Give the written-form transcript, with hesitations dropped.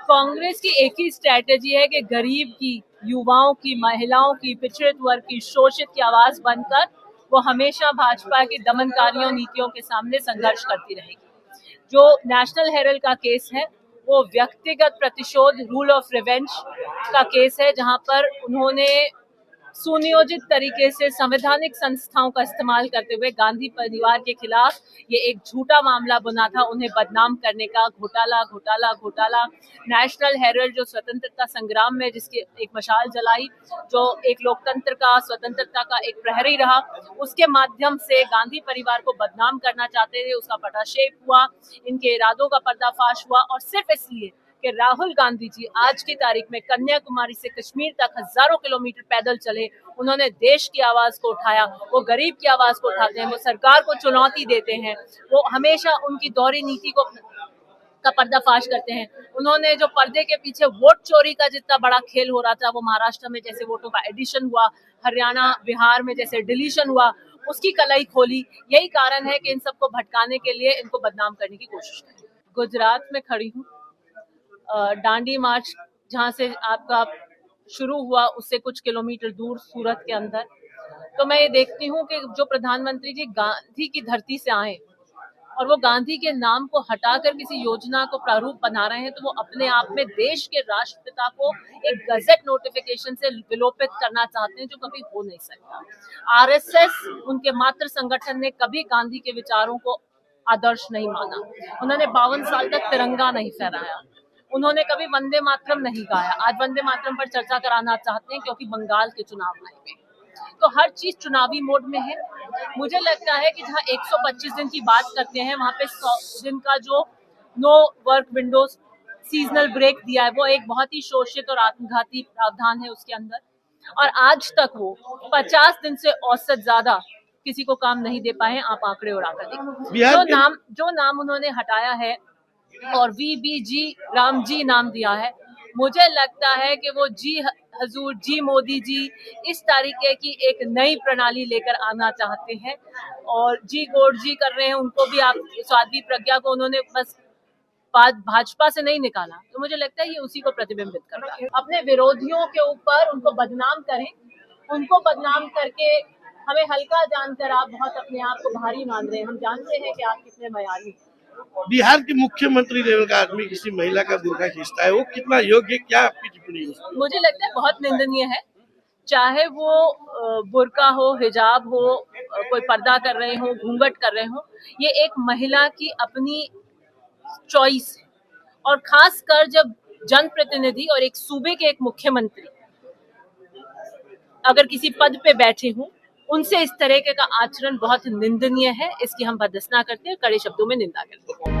कांग्रेस की एक ही स्ट्रैटेजी है कि गरीब की, युवाओं की, महिलाओं की, पिछड़े वर्ग की, शोषित की आवाज बनकर वो हमेशा भाजपा की दमनकारियों नीतियों के सामने संघर्ष करती रहेगी। जो नेशनल हेरल्ड का केस है वो व्यक्तिगत प्रतिशोध, रूल ऑफ रिवेंज का केस है, जहां पर उन्होंने सुनियोजित तरीके से संवैधानिक संस्थाओं का इस्तेमाल करते हुए गांधी परिवार के खिलाफ ये एक झूठा मामला बुना था, उन्हें बदनाम करने का। घोटाला। नेशनल हेरल्ड जो स्वतंत्रता संग्राम में जिसकी एक मशाल जलाई, जो एक लोकतंत्र का, स्वतंत्रता का एक प्रहरी रहा, उसके माध्यम से गांधी परिवार को बदनाम करना चाहते थे। उसका पटाक्षेप हुआ, इनके इरादों का पर्दाफाश हुआ, और सिर्फ इसलिए कि राहुल गांधी जी आज की तारीख में कन्याकुमारी से कश्मीर तक हजारों किलोमीटर पैदल चले, उन्होंने देश की आवाज को उठाया। वो गरीब की आवाज को उठाते हैं, वो सरकार को चुनौती देते हैं, वो हमेशा उनकी दोहरी नीति को का पर्दाफाश करते हैं। उन्होंने जो पर्दे के पीछे वोट चोरी का जितना बड़ा खेल हो रहा था, वो महाराष्ट्र में जैसे वोटों का एडिशन हुआ, हरियाणा बिहार में जैसे डिलीशन हुआ, उसकी कलई खोली। यही कारण है कि इन सबको भटकाने के लिए इनको बदनाम करने की कोशिश करें। गुजरात में खड़ी हूँ, दांडी मार्च जहां से आपका शुरू हुआ उससे कुछ किलोमीटर दूर सूरत के अंदर, तो मैं ये देखती हूँ कि जो प्रधानमंत्री जी गांधी की धरती से आए और वो गांधी के नाम को हटाकर किसी योजना को प्रारूप बना रहे हैं, तो वो अपने आप में देश के राष्ट्रपिता को एक गजट नोटिफिकेशन से विलोपित करना चाहते हैं, जो कभी हो नहीं सकता। आरएसएस उनके मातृ संगठन ने कभी गांधी के विचारों को आदर्श नहीं माना। उन्होंने 52 साल तक तिरंगा नहीं फहराया, उन्होंने कभी वंदे मातरम नहीं गाया। आज वंदे मातरम पर चर्चा कराना चाहते हैं क्योंकि बंगाल के चुनाव आए हुए, तो हर चीज चुनावी मोड में है। मुझे लगता है कि जहां 125 दिन की बात करते हैं, वहां पे 100 दिन का जो no work windows seasonal break दिया है, वो एक बहुत ही शोषित और आत्मघाती प्रावधान है उसके अंदर। और आज तक वो 50 दिन से औसत ज्यादा किसी को काम नहीं दे पाए। आप आंकड़े उड़ाकर देखिए, जो नाम उन्होंने हटाया है और VBG राम जी नाम दिया है, मुझे लगता है कि वो जी हजूर, जी मोदी जी, इस तरीके की एक नई प्रणाली लेकर आना चाहते हैं। और जी गोड जी कर रहे हैं, उनको भी आप स्वाधि प्रज्ञा को उन्होंने बस भाजपा से नहीं निकाला, तो मुझे लगता है ये उसी को प्रतिबिंबित करता है। अपने विरोधियों के ऊपर उनको बदनाम करें, उनको बदनाम करके हमें हल्का जानकर आप बहुत अपने आप को भारी मान रहे हैं। हम जानते हैं कि आप कितने मयाली। बिहार के मुख्यमंत्री लेवल का आदमी किसी महिला का बुर्का खींचता है, वो कितना योग्य, क्या आपकी टिप्पणी है? मुझे लगता है बहुत निंदनीय है, चाहे वो बुर्का हो, हिजाब हो, कोई पर्दा कर रहे हो, घूंघट कर रहे हो, ये एक महिला की अपनी चॉइस है। और खासकर जब जनप्रतिनिधि और एक सूबे के एक मुख्यमंत्री अगर किसी पद पे बैठे हों, उनसे इस तरह का आचरण बहुत निंदनीय है। इसकी हम भर्त्सना करते हैं, कड़े शब्दों में निंदा करते हैं।